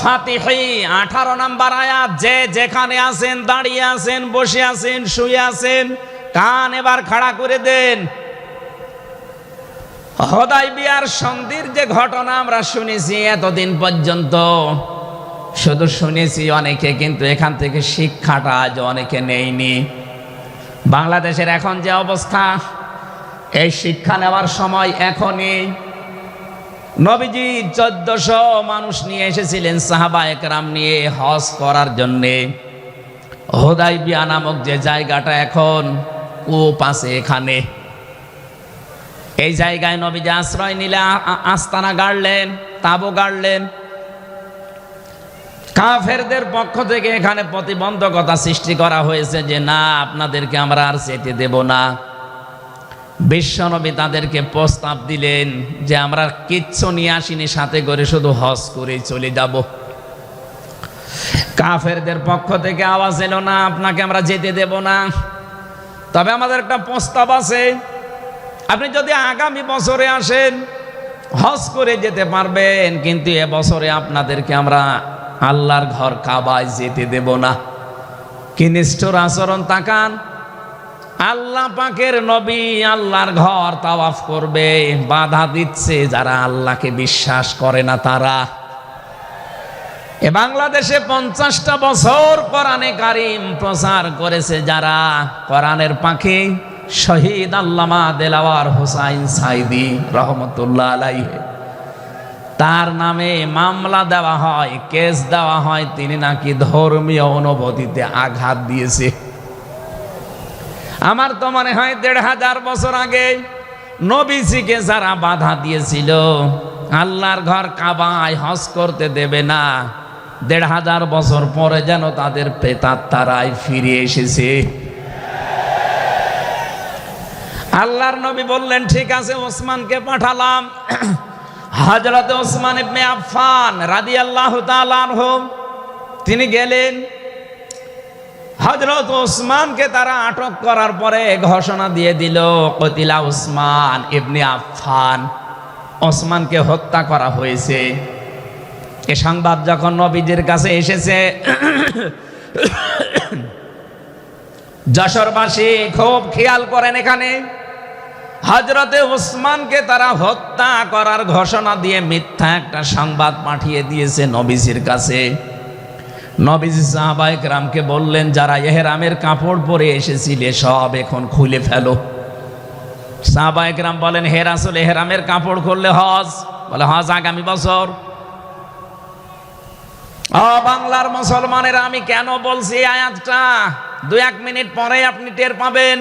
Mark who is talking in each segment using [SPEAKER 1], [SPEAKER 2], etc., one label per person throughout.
[SPEAKER 1] ফাতিহি 18 নম্বর আয়াত। যে যেখানে আছেন, দাঁড়িয়ে আছেন, বসে আছেন, শুয়ে আছেন, কান এবার খাড়া করে দেন। হুদায়বিয়ার সন্ধির যে ঘটনা আমরা শুনেছি এতদিন পর্যন্ত, শুধু শুনেছি অনেকে, কিন্তু এখান থেকে শিক্ষাটা আজ অনেকে নেয়নি। বাংলাদেশের এখন যে অবস্থা, এই শিক্ষা নেওয়ার সময় এখনই। নবীজি 1400 মানুষ নিয়ে এসেছিলেন সাহাবায়ে কেরাম নিয়ে হজ করার জন্যে। হুদায়বিয়া নামক যে জায়গাটা এখন কূপ আছে, এখানে এই জায়গায় নবীজি আশ্রয় নিলে আস্তানা গাড়লেন, তাঁবু গাড়লেন। কাফেরদের পক্ষ থেকে এখানে প্রতিবন্ধকতা সৃষ্টি করা হয়েছে যে না, আপনাদেরকে আমরা আর যেতে দেব না। বিশ্বনবী তাদেরকে প্রস্তাব দিলেন যে আমরা কিচ্ছু নিয়ে আসিনি সাথে করে, শুধু হজ করেই চলে যাব। কাফেরদের পক্ষ থেকে আওয়াজ এলো না, আপনাকে আমরা যেতে দেব না, তবে আমাদের একটা প্রস্তাব আছে। আপনি যদি আগামী বছরে আসেন হজ করে যেতে পারবেন, কিন্তু এবছরে আপনাদেরকে আমরা আল্লাহর ঘর কাবায় যেতে দেব না। কি নিষ্ঠুর আচরণ তাকান! আল্লাহ পাকের নবী আল্লাহর ঘর তাওয়াফ করবে, বাধা দিচ্ছে যারা আল্লাহকে বিশ্বাস করে না তারা। এ বাংলাদেশে 50টা বছর কোরআনে কারীম প্রচার করেছে যারা, কোরআনের পাখি শহীদ আল্লামা দেলাওয়ার হোসাইন সাইদি রহমতুল্লাহ আলাইহি, তার নামে মামলা দেওয়া হয়, কেস দেওয়া হয়, তিনি নাকি ধর্মীয় অনুভূতিতে আঘাত দিয়েছে। আমার তো মনে হয় 1500 বছর আগে নবীজিকে যারা বাধা দিয়েছিল আল্লাহর ঘর কাবায় হজ করতে দেবে না, 1500 বছর পরে যেন তাদের প্রেতাত্মারাই ফিরে এসেছে। আল্লাহর নবী বললেন ঠিক আছে, ওসমানকে পাঠালাম। হযরত ওসমান ইবনে আফফান রাদিয়াল্লাহু তাআলা আনহু তিনি গেলেন। হযরত ওসমানকে তারা আটক করার পরে ঘোষণা দিয়ে দিল, কতিলা ওসমান ইবনে আফফান, ওসমানকে হত্যা করা হয়েছে। এ সংবাদ যখন নবীজির কাছে এসেছে, যশোরবাসী খুব খেয়াল করেন, এখানে হযরতে ওসমানকে তারা হত্যা করার ঘোষণা দিয়ে মিথ্যা একটা সংবাদ পাঠিয়ে দিয়েছে নবীজির কাছে। নবীজি সাহাবায়ে কেরামকে বললেন, যারা ইহরামের কাপড় পরে এসেছিলে সব এখন খুলে ফেলো। সাহাবায়ে কেরাম বলেন, হে রাসূল, ইহরামের কাপড় খুললে হজ? বলে হজ আগামী বছর। ও বাংলার মুসলমানেরা, আমি কেন বলছি এই আয়াতটা 2-1 মিনিট পরে আপনি টের পাবেন।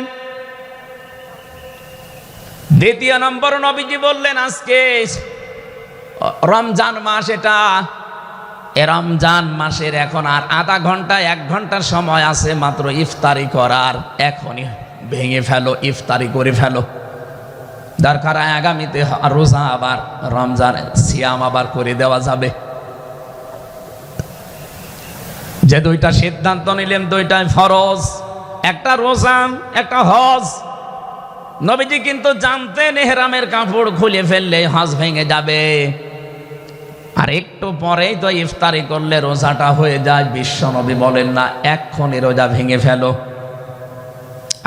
[SPEAKER 1] দ্বিতীয় নম্বর, নবীজি বললেন আজকে রমজান মাস, এটা এ রমজান মাসের এখন আর আধা ঘন্টা 1 ঘন্টার সময় আছে মাত্র ইফতারি করার, এখনই ভেঙে ফেলো, ইফতারি করে ফেলো। দরকার আগামীতে রোজা আবার রমজান সিয়াম আবার করে দেওয়া যাবে। যে 2টা সিদ্ধান্ত নিলেন, 2টাই ফরজ, একটা রোজা, একটা হজ। নবীজি কিন্তু জানতেন ইহরামের কাপড় খুলে ফেললে হজ ভেঙে যাবে, আর একটু পরেই তো ইফতারি করলে রোজাটা হয়ে যায়। বিশ্ব নবী বলেন না, এক্ষুনি রোজা ভেঙে ফেলো।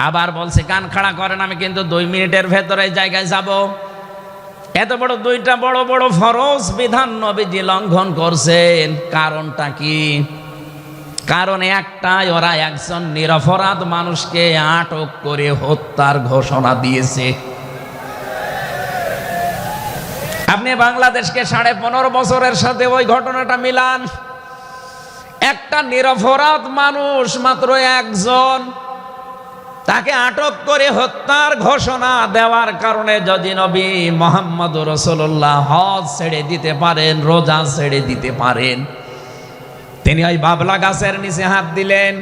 [SPEAKER 1] আবার বলছে কান খাড়া করেন, আমি কিন্তু 2 মিনিটের ভেতরে জায়গায় যাব। এত বড় 2টা বড় বড় ফরজ বিধান নবীজি লঙ্ঘন করছেন, কারণটা কি? কারণ একটাই, ওরা একজন নিরপরাধ মানুষকে আটক করে হত্যার ঘোষণা দিয়েছে। আপনি বাংলাদেশকে 15.5 বছরের সাথে ওই ঘটনাটা মিলান। একটা নিরপরাধ মানুষ, মাত্র একজন, তাকে আটক করে হত্যার ঘোষণা দেওয়ার কারণে যদি নবী মুহাম্মদ রাসূলুল্লাহ হজ ছেড়ে দিতে পারেন, রোজা ছেড়ে দিতে পারেন, তিনি ওই বাবলা গাছের নিচে হাত দিলেন।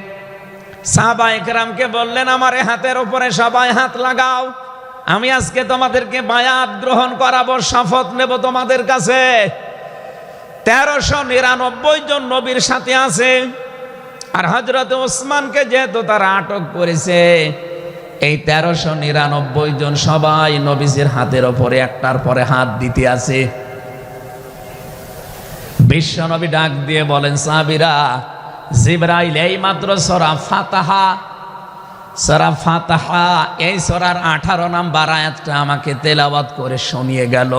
[SPEAKER 1] সাহাবায়ে কেরামকে বললেন, আমার হাতের উপরে সবাই হাত লাগাও, আমি আজকে তোমাদেরকে বায়াত গ্রহণ করাবো, শপথ নেব তোমাদের কাছে। 1399 জন নবীর সাথে আছে। আর হযরত ওসমানকে যেহেতু তারা আটক করেছে, এই 1399 জন সবাই নবীজির হাতের উপরে একটার পরে হাত দিতে আছে। বিশ্বনবী ডাক দিয়ে বলেন, সাহাবীরা, জিবরাইল এই মাত্র সূরা ফাতিহা এই সূরার 18 নম্বর আয়াতটা আমাকে তেলাওয়াত করে শুনিয়ে গেল।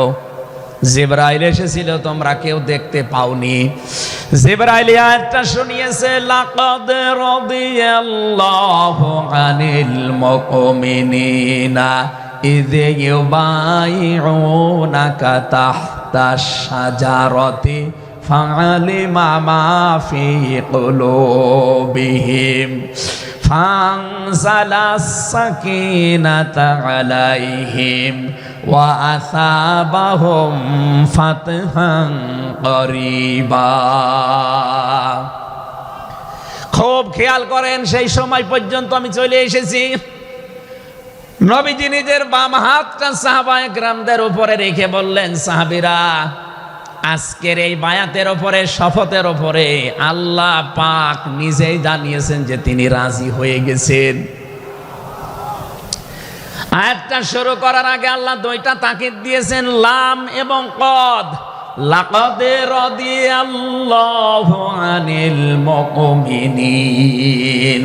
[SPEAKER 1] জিবরাইল এসেছিল, তোমরা কেউ দেখতে পাওনি। জিবরাইল আয়াতটা শুনিয়েছে, লাকাদ রাদিয়াল্লাহু আনিল মুমিনিনা ইয ইউবাইউনাকা তাহতাশ শাজারাতি ফাআলিমা মা ফি কুলুবিহিম ফানজালাস সাকিনাতা আলাইহিম ওয়া আসাবাহুম ফাতহান করিবা। খুব খেয়াল করেন, সেই সময় পর্যন্ত আমি চলে এসেছি। নবীজি নিজের বাম হাতটা সাহাবায়ে কেরামদের উপরে রেখে বললেন, সাহাবীরা, আজকের এই বায়াতের উপরে, শপথের উপরে আল্লাহ পাক নিজেই জানিয়েছেন যে তিনি রাজি হয়ে গেছেন। আয়াতটা শুরু করার আগে আল্লাহ দুইটা তাকিদ দিয়েছেন, লাম এবং কদ। লাকাদ রাদিয়াল্লাহু আনিল মুমিনিন।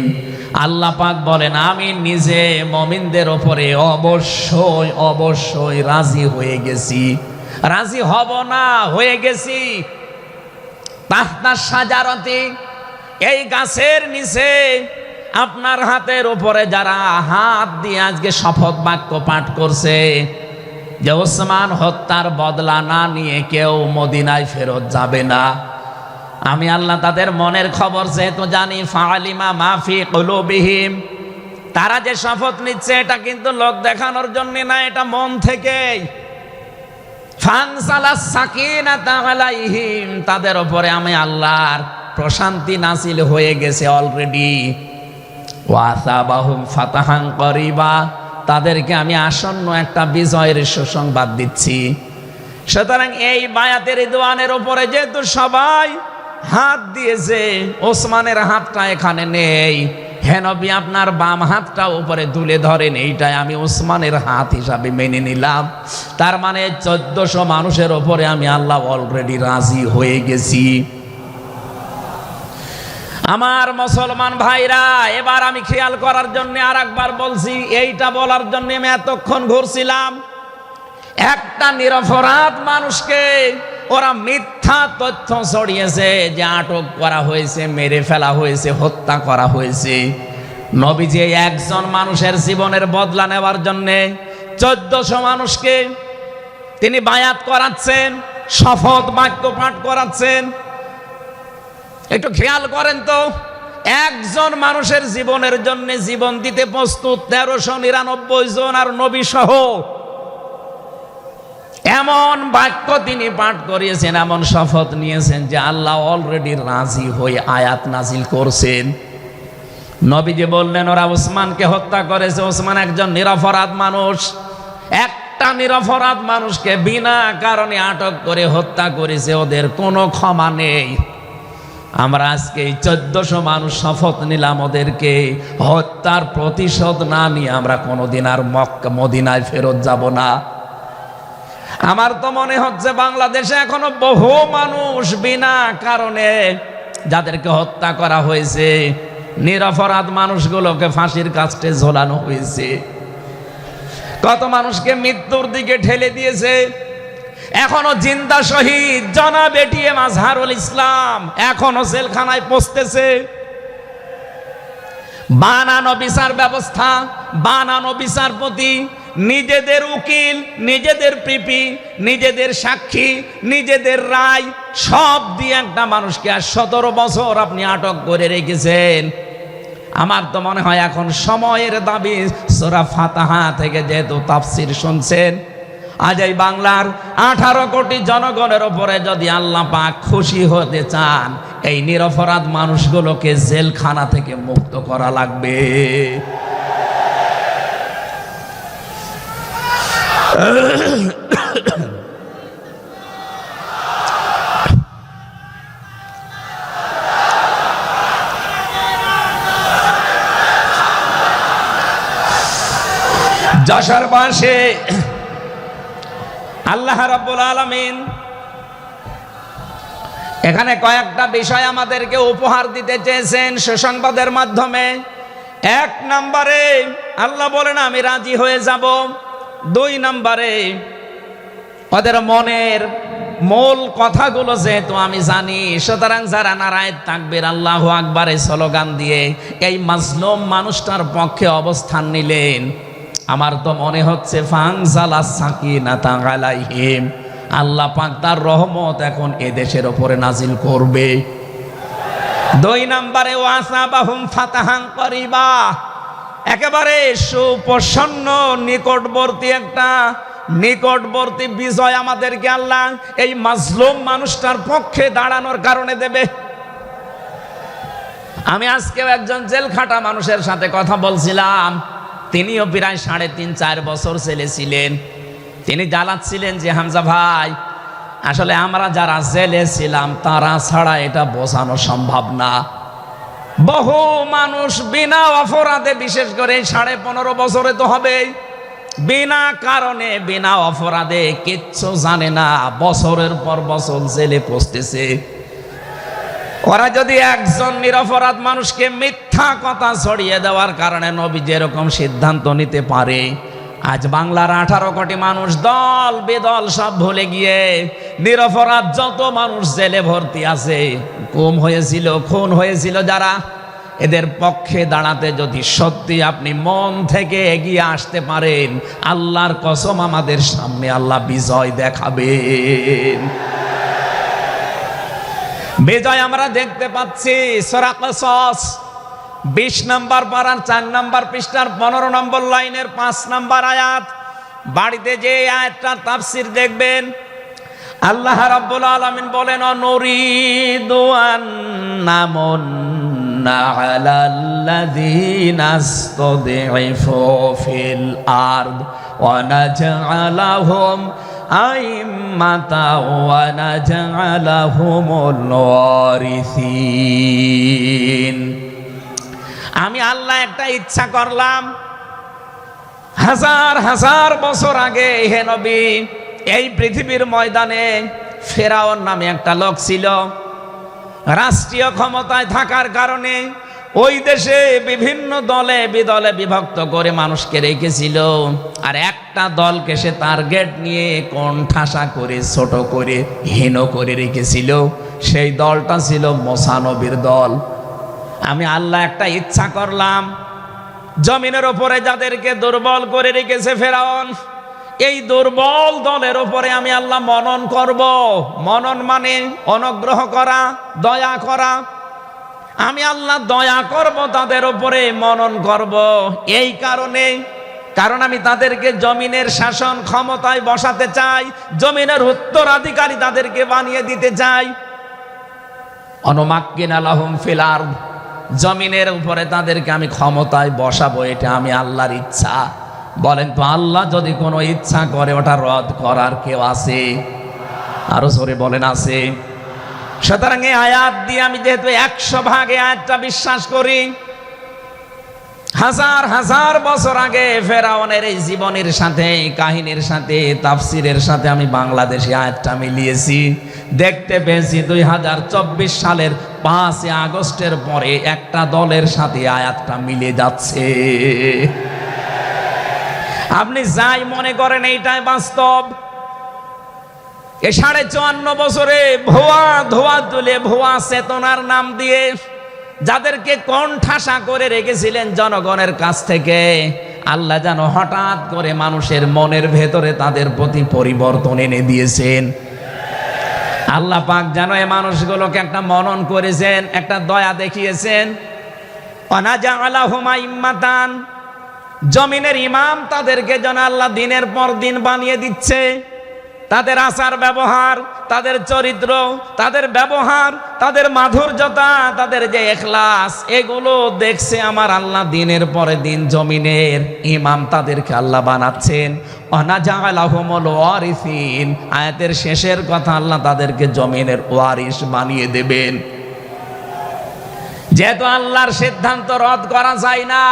[SPEAKER 1] আল্লাহ পাক বলেন, আমি নিজে মুমিনদের উপরে অবশ্যই অবশ্যই রাজি হয়ে গেছি। রাজি হব না, হয়ে গেছি। তাহতা শাজারাতি, এই গাছের নিচে আপনার হাতের উপরে যারা হাত দিয়ে আজকে শপথ বাক্য পাঠ করছে যে ওসমান হত্যার বদলা না নিয়ে কেউ মদিনায় ফেরত যাবে না, আমি আল্লাহ তাদের মনের খবর যেহেতু জানি, ফাআলিমা মা ফি কুলুবিহিম, তারা যে শপথ নিচ্ছে এটা কিন্তু লোক দেখানোর জন্য না, এটা মন থেকেই। ফানসালাস সাকিনাতা আলাইহিম, তাদের উপরে আমি আল্লাহর প্রশান্তি নাসিল হয়ে গেছে অলরেডি। ওয়া আসাবাহুম ফাতাহান করিবা, তাদেরকে আমি আসন্ন একটা বিজয়ের সুসংবাদ দিচ্ছি। সুতরাং এই বায়াতের দোয়ানের উপরে যেহেতু সবাই হাত দিয়েছে, ওসমানের হাতটা এখানে নেই, হে নবী আপনার বাম হাতটা উপরে তুলে ধরেন, এইটাই আমি ওসমানের হাত হিসাবে মেনে নিলাম। তার মানে 1400 মানুষের উপরে আমি আল্লাহ অলরেডি রাজি হয়ে গেছি। আমার মুসলমান ভাইরা, এবার আমি খেয়াল করার জন্য আর একবার বলছি, এইটা বলার জন্য আমি এতক্ষণ ঘুরছিলাম। একটা নিরপরাধ মানুষকে ওরা মিথ্যা তথ্য ছড়িয়েছে যে আটক করা হয়েছে, মেরে ফেলা হয়েছে, হত্যা করা হয়েছে। নবীজি একজন মানুষের জীবনের বদলা নেওয়ার জন্য 1400 মানুষকে তিনি বায়াত করাচ্ছেন, শপথ বাক্য পাঠ করাচ্ছেন। একটু খেয়াল করেন তো, একজন মানুষের জীবনের জন্য জীবন দিতে প্রস্তুত 1399 জন, আর নবী সহ। এমন বাক্য তিনি পাঠ করিয়েছেন, এমন শপথ নিয়েছেন যে আল্লাহ অলরেডি রাজি হয়ে আয়াত নাজিল করছেন। নবীজি বললেন, ওরা ওসমানকে হত্যা করেছে, ওসমান একজন নিরপরাধ মানুষ। একটা নিরপরাধ মানুষকে বিনা কারণে আটক করে হত্যা করেছে, ওদের কোনো ক্ষমা নেই। আমরা আজকে এই 1400 মানুষ শপথ নিলাম, ওদেরকে হত্যার প্রতিশোধ না নিয়ে আমরা কোনোদিন আর মক্কা মদিনায় ফেরত যাব না। আমার তো মনে হচ্ছে বাংলাদেশে এখনো বহু মানুষ বিনা কারণে যাদেরকে হত্যা করা হয়েছে, নিরপরাধ মানুষগুলোকে ফাঁসির কাস্টে ঝোলানো হয়েছে, কত মানুষকে মৃত্যুর দিকে ঠেলে দিয়েছে। এখনো জিন্দা শহীদ জনাব এটিএম আজহারুল ইসলাম এখনো জেলখানায় পচতেছে। বানানো বিচার ব্যবস্থা, বানানো বিচারপতি, নিজেদের উকিল, নিজেদের পিপি, নিজেদের সাক্ষী, নিজেদের রায় সব দিয়ে একটা মানুষকে আর 17 বছর আপনি আটক করে রেখেছেন। আমার তো মনে হয় এখন সময়ের দাবি, সূরা ফাতিহা থেকে যেহেতু তাফসীর শুনছেন, আজ এই বাংলার 18 কোটি জনগণের উপরে যদি আল্লাহ পাক খুশি হতে চান, এই নিরপরাধ মানুষগুলোকে জেলখানা থেকে মুক্ত করা লাগবে। যশোর বাসে আল্লাহ রাব্বুল আলামিন এখানে কয়েকটা বিষয় আমাদেরকে উপহার দিতে চেয়েছেন সুসংবাদের মাধ্যমে। এক নম্বরে আল্লাহ বলেন আমি রাজি হয়ে যাব। দুই নম্বরে ওদের মনের মূল কথাগুলো যেহেতু আমি জানি, সুতরাং যারা নারায়ে তাকবীর আল্লাহু আকবারে স্লোগান দিয়ে এই মাজলুম মানুষটার পক্ষে অবস্থান নিলেন, আমার তো মনে হচ্ছে ফানজালাস সাকিনাতা আলাইহিম, আল্লাহ পাক তার রহমত এখন এদেশের উপরে নাজিল করবে। দুই নম্বরে ওয়াসাবাহুম ফাতাহান করিবা, একেবারে সুপ্রসন্ন নিকটবর্তী বিজয় আমাদেরকে আল্লাহ এই মাজলুম মানুষটার পক্ষে দাঁড়ানোর কারণে দেবে। আমি আজকেও একজন জেল খাটা মানুষের সাথে কথা বলছিলাম, তিনিও প্রায় 3.5-4 বছর জেলে ছিলেন। তিনি জানাচ্ছিলেন যে হামজা ভাই, আসলে আমরা যারা জেলে ছিলাম তারা ছাড়া এটা বোঝানো সম্ভব না। বহু মানুষ বিনা অপরাধে, বিশেষ করে 15.5 বছরে তো হবে, বিনা কারণে বিনা অপরাধে কিচ্ছু জানে না, বছরের পর বছর জেলে পচতেছে। ওরা যদি একজন নিরপরাধ মানুষকে মিথ্যা কথা ছড়িয়ে দেওয়ার কারণে নবী যেরকম সিদ্ধান্ত নিতে পারে, আজ বাংলার 18 কোটি মানুষ দল বেদল সব ভুলে গিয়ে নিরপরাধ যত মানুষ জেলে ভর্তি আছে, গুম হয়েছিল, খুন হয়েছিল যারা, এদের পক্ষে দাঁড়াতে যদি সত্যি আপনি মন থেকে এগিয়ে আসতে পারেন, আল্লাহর কসম আমাদের সামনে আল্লাহ বিজয় দেখাবেন। বিজয় আমরা দেখতে পাচ্ছি সূরা কসস 20 নম্বর পারার 4 নম্বর পৃষ্ঠার 15 নম্বর লাইনের 5 নম্বর আয়াত। বাড়িতে যে আয়াতটার তাফসীর দেখবেন, আল্লাহ রাব্বুল আলামিন বলেন নুরিদু আন্নামুন্না আলাল্লাযীনা ইসতাদঈফু ফিল আরদ ওয়া নাজআলাহুম আইম্মাতাও ওয়া নাজআলাহুমুল ওয়ারিসিন। আমি আল্লাহ একটা ইচ্ছা করলাম, হাজার হাজার বছর আগে হে নবী, এই পৃথিবীর ময়দানে ফেরাউন নামে একটা লোক ছিল। রাষ্ট্রীয় ক্ষমতায় থাকার কারণে ওই দেশে বিভিন্ন দলে বিদলে বিভক্ত করে মানুষকে রেখেছিল, আর একটা দলকে সে টার্গেট নিয়ে কোণঠাসা করে, ছোট করে, হীন করে রেখেছিল। সেই দলটা ছিল মুসা নবীর দল। আমি আল্লাহ একটা ইচ্ছা করলাম, জমিনের উপরে যাদেরকে দুর্বল করে রেখেছে ফেরাউন, এই দুর্বল দলের উপরে আমি আল্লাহ মনন করব। মনন মানে অনুগ্রহ করা, দয়া করা। আমি আল্লাহ দয়া করব তাদের উপরে, মনন করব। এই কারণ আমি তাদেরকে জমিনের শাসন ক্ষমতায় বসাতে চাই, জমিনের উত্তরাধিকারী তাদেরকে বানিয়ে দিতে চাই। অনুমাক্কিনা লাহুম ফিল আরদ, জমিনের উপরে তাদেরকে আমি ক্ষমতায় বসাবো, এটা আমি আল্লাহর ইচ্ছা। বলেন তো আল্লাহ যদি কোনো ইচ্ছা করে ওটা রদ করার কেউ আছে? আরো জোরে বলেন আছে। সুতরাং এই আয়াত দিয়ে আমি যেহেতু 100 ভাগ এই আয়াতটা বিশ্বাস করি, হাজার হাজার বছর আগে ফেরাউনের এই জীবনের সাথে, কাহিনীর সাথে, তাফসিরের সাথে আমি বাংলাদেশে আয়াতটা মিলিয়েছি। দেখতে পেয়েছি 2024 সালের 5 আগস্টের পরে একটা দলের সাথে আয়াতটা মিলে যাচ্ছে। আপনি যাই মনে করেন এইটাই বাস্তব। এই 54 বছরে ভুয়া ধোয়া তুলে, ভুয়া চেতনার নাম দিয়ে যাদেরকে কোণঠাসা করে রেখেছিলেন জনগণের কাছ থেকে, আল্লাহ যেন হঠাৎ করে মানুষের মনের ভেতরে তাদের প্রতি পরিবর্তন এনে দিয়েছেন। আল্লাহ পাক যেন এই মানুষগুলোকে একটা মনন করেছেন, একটা দয়া দেখিয়েছেন। ওয়ানাজআলাহুম আইম্মাতান, জমিনের ইমাম তাদেরকে যেন আল্লাহ দিনের পর দিন বানিয়ে দিচ্ছে। তাদের আচার ব্যবহার, তাদের চরিত্র, তাদের ব্যবহার, তাদের মাধুর্যতা, তাদের যে ইখলাস, এগুলো দেখছে আমার আল্লাহ দিনের পরে দিন জমিনের ইমাম তাদেরকে আল্লাহ বানাচ্ছেন। ওয়ানাজআলাহুমুল ওয়ারিসিন, আয়াতের শেষের কথা, আল্লাহ তাদেরকে জমিনের ওয়ারিস বানিয়ে দেবেন। যেহেতু আল্লাহর সিদ্ধান্ত রদ করা যায় না,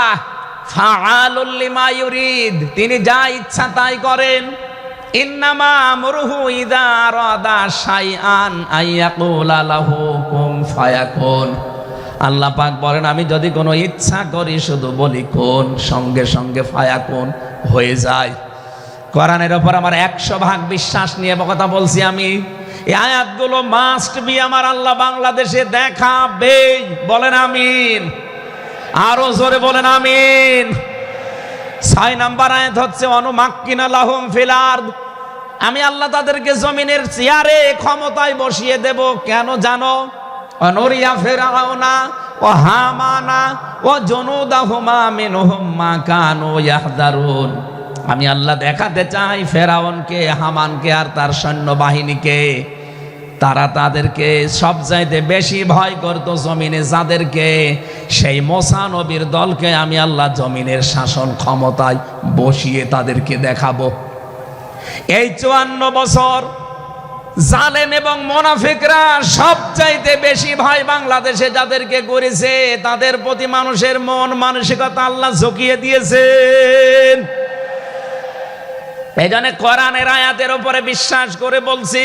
[SPEAKER 1] ফাআলুল লিমা ইউরিদ, তিনি যা ইচ্ছা তাই করেন। ইন্নামা আমরুহু ইযা আরাদা শাইআন আইয়াকুলা লাহু কুন ফায়াকুন। আল্লাহ পাক বলেন, আমি যদি কোনো ইচ্ছা করি শুধু বলি কোন, সঙ্গে সঙ্গে ফায়াকুন হয়ে যায়। কোরআনের ওপর আমার 100% বিশ্বাস নিয়ে কথা বলছি আমি। এই আয়াতগুলো মাস্ট বি আমার আল্লাহ বাংলাদেশে দেখাবে। বলেন আমিন, আরো জোরে বলেন আমিন। 6 নাম্বার আয়াত হচ্ছে অনুমাক্কিনা লাহুম ফিল আরদ। আমি আল্লাহ তাদেরকে জমিনের চেয়ারে ক্ষমতায় বসিয়ে দেব। কেন জানো? অনুরিয়া ফিরআউনা ওয়া হামানা ওয়া জুনুদাহুমা মিনহুম মা কানু ইয়াহদারুন। আমি আল্লাহ দেখাতে চাই ফেরাউনকে, হামানকে আর তার সৈন্যবাহিনীকে, তারা তাদেরকে সব চাইতে বেশি ভয় করত জমিনে যাদেরকে, সেই মুসা নবীর দলকে আমি আল্লাহ জমিনের শাসন ক্ষমতায় বসিয়ে তাদেরকে দেখাবো। এই 54 বছর জালেম এবং মুনাফিকরা সব চাইতে বেশি ভয় বাংলাদেশে যাদেরকে করেছে, তাদের প্রতি মানুষের মন মানসিকতা আল্লাহ ঝুঁকিয়ে দিয়েছেন। এই জন্য কোরআনের আয়াতের উপরে বিশ্বাস করে বলছি,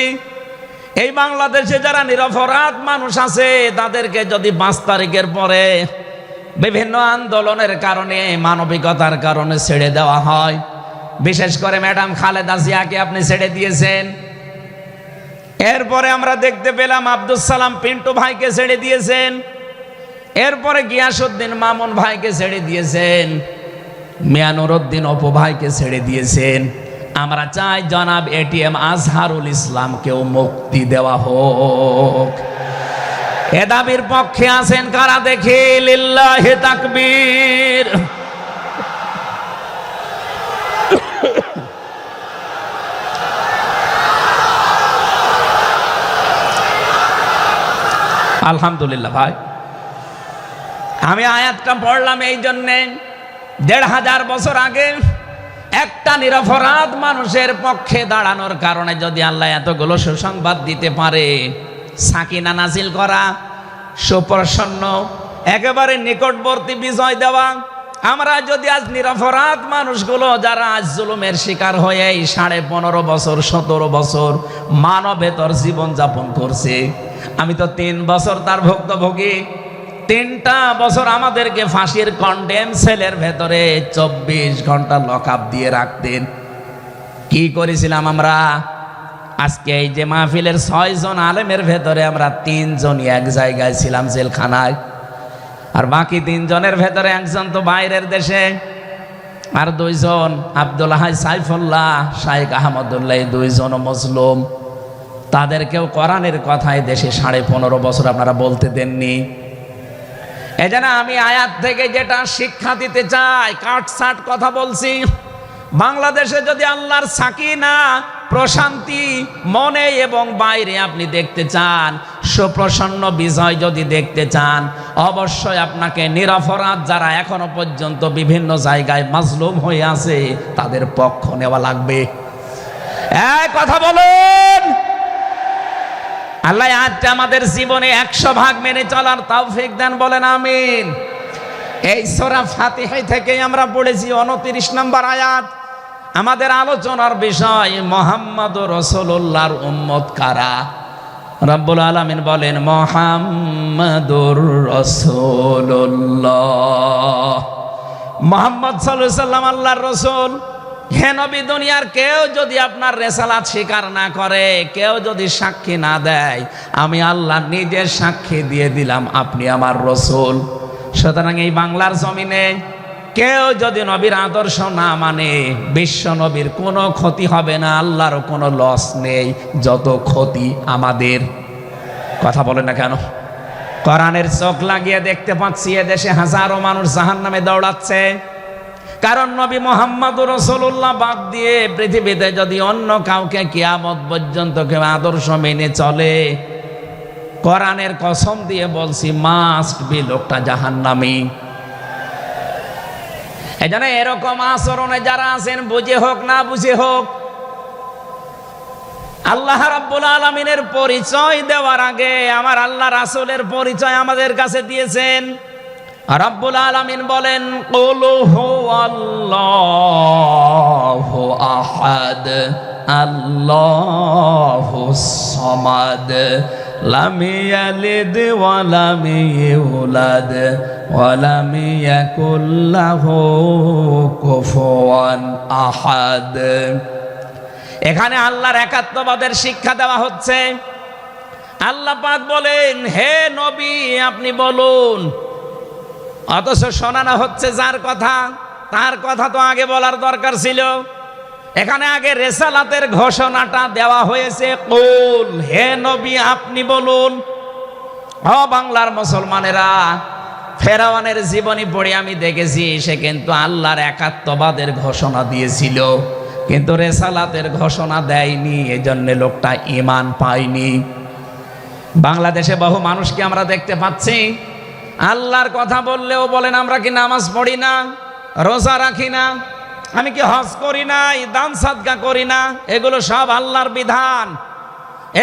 [SPEAKER 1] এই বাংলাদেশে যারা নিরপরাধ মানুষ আছে তাদেরকে যদি 5 তারিখের পরে বিভিন্ন আন্দোলনের কারণে, মানবিকতার কারণে ছেড়ে দেওয়া হয়, বিশেষ করে ম্যাডাম খালেদা জিয়াকে আপনি ছেড়ে দিয়েছেন। এরপরে আমরা দেখতে পেলাম আব্দুল সালাম পিন্টু ভাইকে ছেড়ে দিয়েছেন। এরপরে গিয়াসউদ্দিন মামুন ভাইকে ছেড়ে দিয়েছেন। মিয়ানুরউদ্দিন অপু ভাইকে ছেড়ে দিয়েছেন। আমরা চাই জনাব এটিএম আজহারুল ইসলামকেও মুক্তি দেওয়া হোক। এ দাবির পক্ষে আছেন কারা দেখি? লিল্লাহি তাকবীর। আলহামদুলিল্লাহ ভাই, আমি আয়াতটা পড়লাম এই জন্যে, 1500 বছর আগে একটা নিরপরাধ মানুষের পক্ষে দাঁড়ানোর কারণে যদি আল্লাহ এতগুলো সুসংবাদ দিতে পারে, সাকিনা নাজিল করা, সুপ্রসন্ন, একেবারে নিকটবর্তী বিজয় দেওয়া, আমরা যদি আজ নিরপরাধ মানুষগুলো যারা আজ জুলুমের শিকার হয়ে 15.5 বছর 17 বছর মানবেতর জীবন যাপন করছে, আমি তো 3 বছর তার ভুক্তভোগী। 3টা বছর আমাদেরকে ফাঁসির কন্ডেম সেলের ভেতরে 24 ঘন্টা লকআপ দিয়ে রাখতেন। কি করেছিলাম আমরা? আজকে এই যে মাহফিলের 6 জন আলেমের ভেতরে আমরা 3 জনই এক জায়গায় ছিলাম জেলখানায়, আর বাকি 3 জনের ভেতরে একজন তো বাইরের দেশে, আর 2 জন আব্দুল হাই সাইফুল্লাহ, শাইখ আহমদুল্লাহ, 2 জন মজলুম। তাদেরকেও কোরআনের কথায় দেশে 15.5 বছর আপনারা বলতে দেননি। এজন্য আমি আয়াত থেকে যেটা শিক্ষা দিতে চাই, কাটছাট কথা বলছি। বাংলাদেশে যদি আল্লাহর সাকিনা, প্রশান্তি মনে এবং বাইরে আপনি দেখতে চান, সুপ্রসন্ন বিজয় যদি দেখতে চান, অবশ্যই আপনাকে নিরপরাধ যারা এখনো পর্যন্ত বিভিন্ন জায়গায় মাজলুম হয়ে আছে তাদের পক্ষ নেওয়া লাগবে। এই কথা বলুন। আল্লাহ আজকে আমাদের জীবনে 100% মেনে চলার তৌফিক দেন, বলেন আমিন। এই সূরা ফাতিহা থেকেই আমরা পড়েছি 29 নম্বর আয়াত। আমাদের আলোচনার বিষয় মুহাম্মদুর রাসূলুল্লাহর উম্মত কারা। রব্বুল আলামিন বলেন মুহাম্মদুর রাসূলুল্লাহ, মুহাম্মদ সাল্লাল্লাহু আলাইহি সাল্লাম আল্লাহর রাসূল। হে নবী, দুনিয়ার কেউ যদি আপনার রেসালাত স্বীকার না করে, কেউ যদি সাক্ষী না দেয়, আমি আল্লাহ নিজের সাক্ষী দিয়ে দিলাম আপনি আমার রাসূল। সুতরাং এই বাংলার জমিনে কেউ যদি নবীর আদর্শ না মানে, বিশ্ব নবীর কোনো ক্ষতি হবে না, আল্লাহরও কোনো লস নেই, যত ক্ষতি আমাদের। কথা বলে না কেন? কোরআনের চোখ লাগিয়ে দেখতে পাচ্ছি এদেশে হাজারো মানুষ জাহান্নামে দৌড়াচ্ছে। কারণ নবী মুহাম্মদুর রাসূলুল্লাহ বাদ দিয়ে পৃথিবীতে যদি অন্য কাউকে কিয়ামত পর্যন্ত কেউ আদর্শ মেনে চলে, কোরআনের কসম দিয়ে বলছি মাস্ট বি লোকটা জাহান্নামী। এজন্য এরকম আচরণে যারা আছেন, বুঝে হোক না বুঝে হোক, আল্লাহ রাব্বুল আলামিনের পরিচয় দেওয়ার আগে আমার আল্লাহ রাসূলের পরিচয় আমাদের কাছে দিয়েছেন। রাব্বুল আলামিন বলেন কুল হুয়াল্লাহু আহাদ আল্লাহুস সামাদ লাম ইয়ালিদ ওয়া লাম ইউলাদ ওয়া লাম ইয়াকুল লাহু কুফুয়ান আহাদ। এখানে আল্লাহর একাত্মবাদের শিক্ষা দেওয়া হচ্ছে। আল্লাহ পাক বলেন, হে নবী আপনি বলুন, অথচ শোনানো হচ্ছে যার কথা, তার কথা তো আগে বলার দরকার ছিল। এখানে আগে রেসালাতের ঘোষণাটা দেওয়া হয়েছে, কুল, হে নবী আপনি বলুন। ও বাংলার মুসলমানেরা, ফেরাউনের জীবনী পড়ে আমি দেখেছি সে কিন্তু আল্লাহর একাত্মবাদের ঘোষণা দিয়েছিল, কিন্তু রেসালাতের ঘোষণা দেয়নি, এজন্য লোকটা ঈমান পায়নি। বাংলাদেশে বহু মানুষকে আমরা দেখতে পাচ্ছি আল্লাহর কথা বললেও বলেন আমরা কি নামাজ পড়ি না, রোজা রাখি না, আমি কি হজ করি না, দান সাদকা করি না। এগুলো সব আল্লাহর বিধান।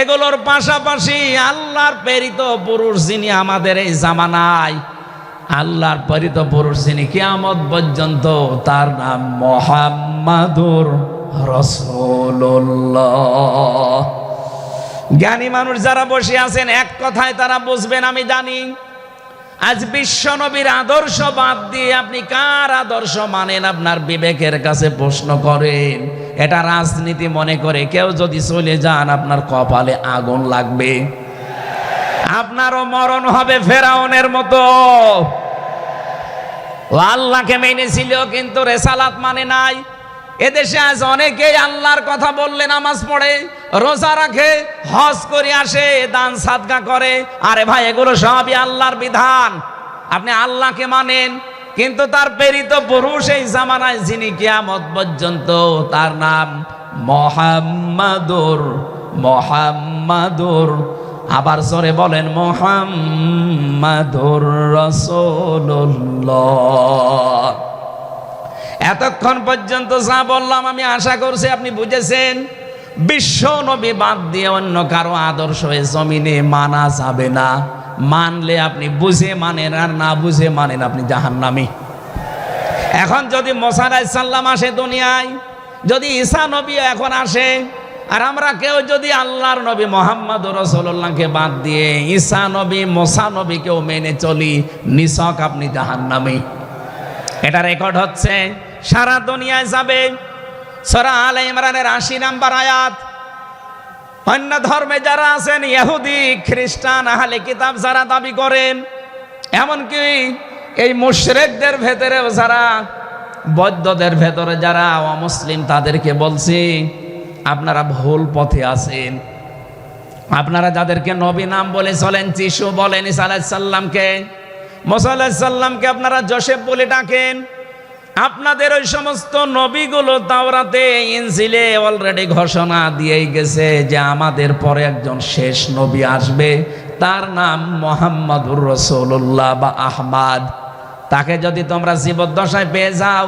[SPEAKER 1] এগুলোর পাশাপাশি আল্লাহর প্রেরিত পুরুষ যিনি আমাদের এই জামানায়, আল্লাহর প্রেরিত পুরুষ যিনি কিয়ামত পর্যন্ত, তার নাম মুহাম্মাদুর রাসূলুল্লাহ। জ্ঞানী মানুষ যারা বসে আছেন এক কথায় তারা বুঝবেন আমি জানি। আজ বিশ্ব নবীর আদর্শ বাদ দিয়ে আপনি কার আদর্শ মানেন আপনার বিবেকের কাছে প্রশ্ন করেন। এটা রাজনীতি মনে করে কেউ যদি চলে যান আপনার কপালে আগুন লাগবে, আপনারও মরণ হবে ফেরাউনের মতো। ও আল্লাহকে মেনেছিল কিন্তু রেসালাত মানে নাই। এদেশে আজ অনেকেই আল্লাহর কথা বললে নামাজ পড়ে, রোজা রাখে, হজ করে আসে, দান সাদকা করে। আরে ভাই এগুলো সবই আল্লাহর বিধান। আপনি আল্লাহকে মানেন কিন্তু তার প্রেরিত পুরুষ এই জামানায় যিনি কিয়ামত পর্যন্ত, তার নাম মুহাম্মাদুর, আবার জোরে বলেন মুহাম্মাদুর রাসূলুল্লাহ। এতক্ষণ পর্যন্ত যা বললাম আমি আশা করছি আপনি বুঝেছেন। বিশ্ব নবী বাদ দিয়ে অন্য কারো আদর্শ এই জমিনে মানা যাবে না। মানলে আপনি বুঝে মানেন, আর না বুঝে মানেন আপনি জাহান্নামী। এখন যদি মুসা আলাইহিস সালাম আসে দুনিয়ায়, যদি ঈসা নবী এখন আসে, আর আমরা কেউ যদি আল্লাহর নবী মুহাম্মদুর রাসূলুল্লাহকে বাদ দিয়ে ঈসা নবী, মুসা নবীকেও মেনে চলি, নিছক আপনি জাহান্নামী। এটা রেকর্ড হচ্ছে, সারা দুনিয়ায় যাবে। সূরা আলে ইমরানের ৮০ নম্বর আয়াত। অন্য ধর্মে যারা আছেন, ইহুদি, খ্রিস্টান, আহলে কিতাব যারা দাবি করেন, এমনকি এই মুশরিকদের ভেতরেও যারা, বৌদ্ধদের ভেতরে যারা অমুসলিম, তাদেরকে বলছি আপনারা ভুল পথে আছেন। আপনারা যাদেরকে নবী নাম বলে চলেন, যিশু বলেন ঈসা আলাইহিস সালামকে, মুসা আলাইহিস সালামকে আপনারা যোসেফ বলে ডাকেন। আপনাদের ওই সমস্ত নবীগুলো তাওরাতে, ইনজিলে অলরেডি ঘোষণা দিয়েই গেছে যে আমাদের পরে একজন শেষ নবী আসবে, তার নাম মুহাম্মাদুর রাসূলুল্লাহ বা আহমদ। তাকে যদি তোমরা জীবদ্দশায় পেয়ে যাও,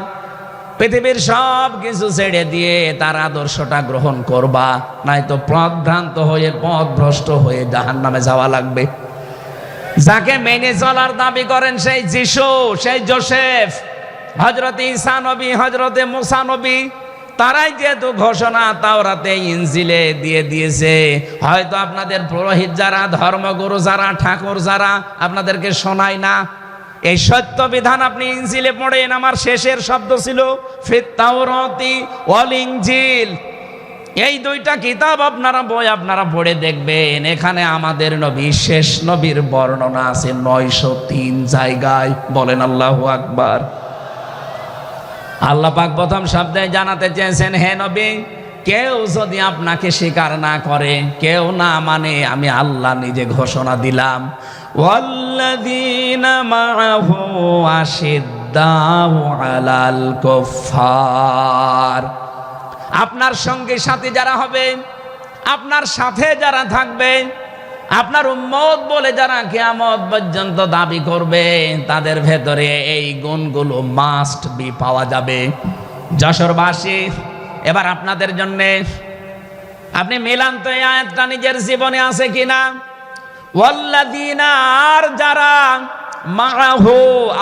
[SPEAKER 1] পৃথিবীর সব কিছু ছেড়ে দিয়ে তার আদর্শটা গ্রহণ করবা, নয়তো পথভ্রান্ত হয়ে, পথভ্রষ্ট হয়ে জাহান্নামে যাওয়া লাগবে। যাকে মেনে চলার দাবি করেন সেই যিশু, সেই যোসেফ, হযরত ঈসা নবী, হযরত মুসা নবী, তারাই যেহেতু ঘোষণা তাওরাতে, ইনজিলে দিয়ে দিয়েছে, হয়তো আপনাদের পুরোহিত যারা, ধর্মগুরু যারা, ঠাকুর যারা আপনাদেরকে শোনায় না। এই সত্য বিধান আপনি ইনজিলে পড়েন। আমার শেষের শব্দ ছিল ফিত তাওরাতি ওয়াল ইনজিল। এই দুইটা কিতাব আপনারা আপনারা পড়ে দেখবেন, এখানে আমাদের নবী, শেষ নবীর বর্ণনা আছে ৯০৩ জায়গায়। বলেন আল্লাহু আকবার। আল্লাহ পাক প্রথম শব্দে জানাতে চেয়েছেন, হে নবী, কেউ যদি আপনাকে স্বীকার না করে, কেউ না মানে, আমি আল্লাহ নিজে ঘোষণা দিলাম, ওয়াল্লাযীনা মাআহু আশিদ্দাউ আলাল কুফফার। আপনার সঙ্গে সাথী যারা হবে, আপনার সাথে যারা থাকবে, আপনার উম্মত বলে যারা কিয়ামত পর্যন্ত দাবি করবে, তাদের ভেতরে এই গুণগুলো মাস্ট বি পাওয়া যাবে। যশোরবাসী, এবার আপনাদের জন্যে আপনি মিলান তো, এই আয়াতটা নিজের জীবনে আছে কিনা। ওয়াল্লাযীনা, আর যারা, মাআহু,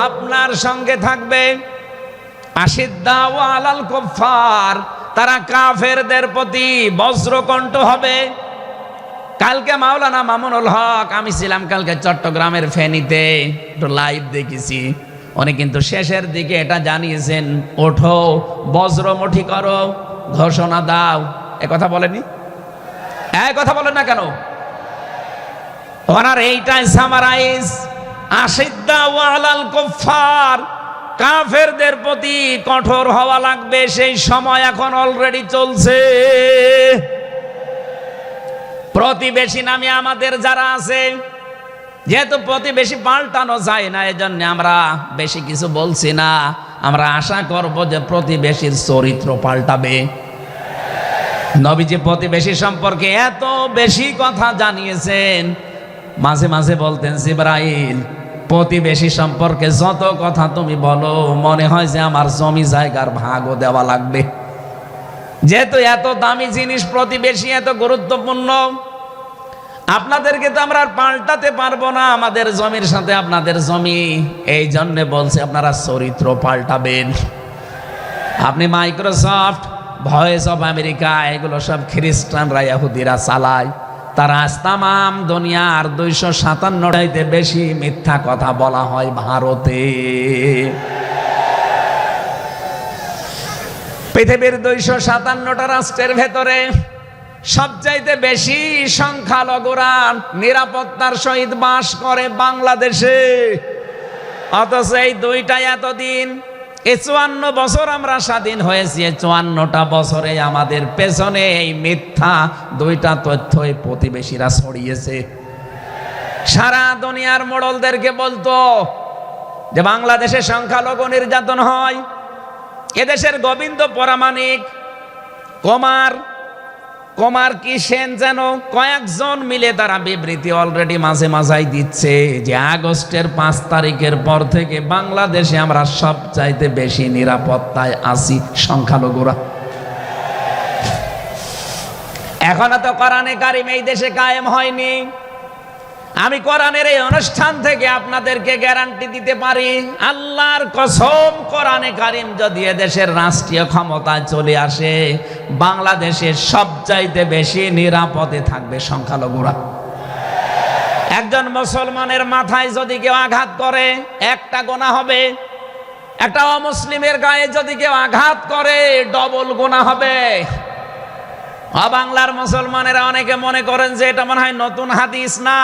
[SPEAKER 1] আপনার সঙ্গে থাকবে, আশিদ্দাউ আলাল কুফফার, তারা কাফেরদের প্রতি বজ্রকণ্ঠ হবে। কালকে মাওলানা মামুনুল হক, আমি ছিলাম কালকে চট্টগ্রামের ফেনীতে, একটু লাইভ দেখেছি। উনি কিন্তু শেষের দিকে এটা জানিয়েছেন, ওঠো বজ্রমুঠি করো, ঘোষণা দাও। এ কথা বলেনি? এই কথা বলেন না কেন? ওনার এইটাই সামারাইজ, আশিদ্দাউ আলাল কুফার, কাফেরদের প্রতি কঠোর হওয়া লাগবে। সেই সময় এখন অলরেডি চলছে। প্রতিবেশী নামে আমাদের যারা আছে, যেহেতু প্রতিবেশী পাল্টানো যায় না, এজন্য আমরা বেশি কিছু বলছি না। আমরা আশা করব যে প্রতিবেশীর চরিত্র পাল্টাবে। নবীজি প্রতিবেশী সম্পর্কে এত বেশি কথা জানিয়েছেন, মাঝে মাঝে বলতেন, জিবরাইল প্রতিবেশী সম্পর্কে যত কথা তুমি বলো, মনে হয় যে আমার জমি জায়গার ভাগও দেওয়া লাগবে। যেহেতু এত দামি জিনিস প্রতিবেশী, এত গুরুত্বপূর্ণ, আপনাদেরকে তো আমরা আর পাল্টাতে পারবো না, আমাদের জমির সাথে আপনাদের জমি। এই জন্য বলছে আপনারা চরিত্র পাল্টাবেন। আপনি মাইক্রোসফট, ভয়েস অফ আমেরিকা, এগুলো সব খ্রিস্টানরা, ইহুদিরা চালায়। তারা আজ তামাম দুনিয়ার 257টাইতে বেশি মিথ্যা কথা বলা হয় ভারতে। পৃথিবীর 257টা রাষ্ট্রের ভেতরে সবচাইতে বেশি সংখ্যালঘুরা নিরাপত্তার সহিত বাস করে বাংলাদেশে। অথচ এই দুইটাই এতদিন, এই 54 বছর আমরা স্বাধীন হয়েছি, 54টা বছরে আমাদের পেছনে এই মিথ্যা দুইটা তথ্যই প্রতিবেশীরা ছড়িয়েছে। সারা দুনিয়ার মোড়লদেরকে বলতো যে বাংলাদেশে সংখ্যালঘু নির্যাতন হয়। এদেশের গোবিন্দ পরামানিক, কুমার কি সেন যেন, কয়েকজন মিলে তারা বিবৃতি অলরেডি মাঝে মাঝাই দিচ্ছে যে আগস্টের 5 তারিখের পর থেকে বাংলাদেশে আমরা সবচাইতে বেশি নিরাপত্তায় আছি সংখ্যালঘুরা। এখনো তো কোরআনে কারিম এই দেশে কায়েম হয়নি। আমি কোরআনের এই অনুষ্ঠান থেকে আপনাদেরকে গ্যারান্টি দিতে পারি, আল্লাহর কসম, কোরআনে কারিম যদি এদেশের রাষ্ট্রীয় ক্ষমতায় চলে আসে, বাংলাদেশের সবচাইতে বেশি নিরাপদে থাকবে সংখ্যালঘুরা। একজন মুসলমানের মাথায় যদি কেউ আঘাত করে, একটা গুনাহ হবে। একটা অমুসলিমের গায়ে যদি কেউ আঘাত করে, ডবল গুনাহ হবে। বাংলার মুসলমানেরা অনেকে মনে করেন যে এটা মনে হয় নতুন হাদিস। না,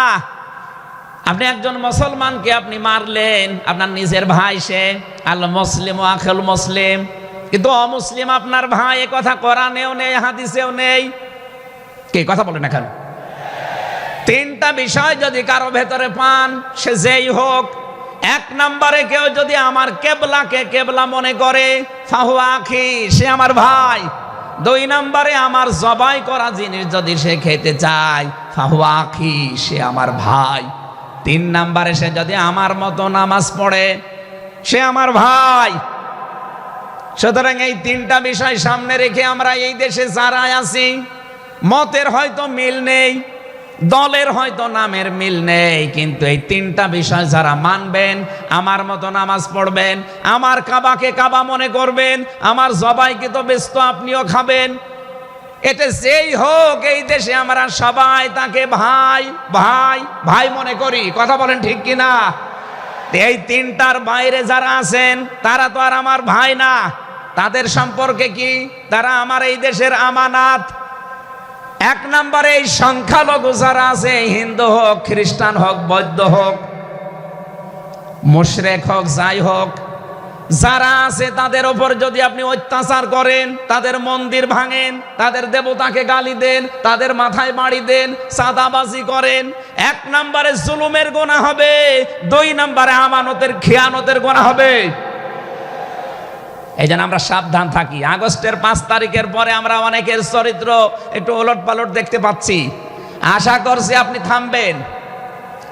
[SPEAKER 1] আপনি একজন মুসলমানকে আপনি মারলেন, আপনার নিজের ভাই সে, আল মুসলিম ও আখুল মুসলিম, কিন্তু অমুসলিম আপনার ভাই, এ কথা কোরআনেও নেই, হাদিসেও নেই। কে কথা বলেন না কেন? 3টা বিষয় যদি কারো ভেতরে পান, সে যেই হোক। 1 নম্বরে কেউ যদি আমার কেবলাকে কেবলা মনে করে, ফাহুয়া আখি, সে আমার ভাই। 2 নম্বরে আমার জবাই করা জিনিস যদি সে খেতে চায়, ফাহুয়া আখি, সে আমার ভাই। 3 নম্বরে সে যদি আমার মতো নামাজ পড়ে, সে আমার ভাই। সুতরাং এই 3টা বিষয় সামনে রেখে আমরা এই দেশে যারা আছি, মতের হয়তো মিল নেই, দলের হয়তো নামের মিল নেই, কিন্তু এই 3টা বিষয় যারা মানবেন, আমার মতো নামাজ পড়বেন, আমার কাবাকে কাবা মনে করবেন, আমার জবাইকে তো ব্যস্ত আপনিও খাবেন, এটা যেই হোক, এই দেশে আমরা সবাই তাকে ভাই ভাই ভাই মনে করি। কথা বলেন ঠিক কিনা? এই 3টার বাইরে যারা আছেন, তারা তো আর আমার ভাই না। তাদের সম্পর্কে কি? তারা আমার এই দেশের আমানাত। 1 নম্বরে এই সংখ্যালঘু যারা আছে, হিন্দু হোক, খ্রিস্টান হোক, বৌদ্ধ হোক, মুশরিক হোক, যাই হোক, যারা আছে তাদের উপর যদি আপনি অত্যাচার করেন, তাদের মন্দির ভাঙেন, তাদের দেবতাকে গালি দেন, তাদের মাথায় বাড়ি দেন, চাঁদাবাজি করেন, 1 নম্বরে জুলুমের গুনাহ হবে, 2 নম্বরে আমানতের খেয়ানতের গুনাহ হবে। এই জন্য আমরা সাবধান থাকি। আগস্টের 5 তারিখের পরে আমরা অনেকের চরিত্র একটু ওলট পালট দেখতে পাচ্ছি। আশা করছি আপনি থামবেন।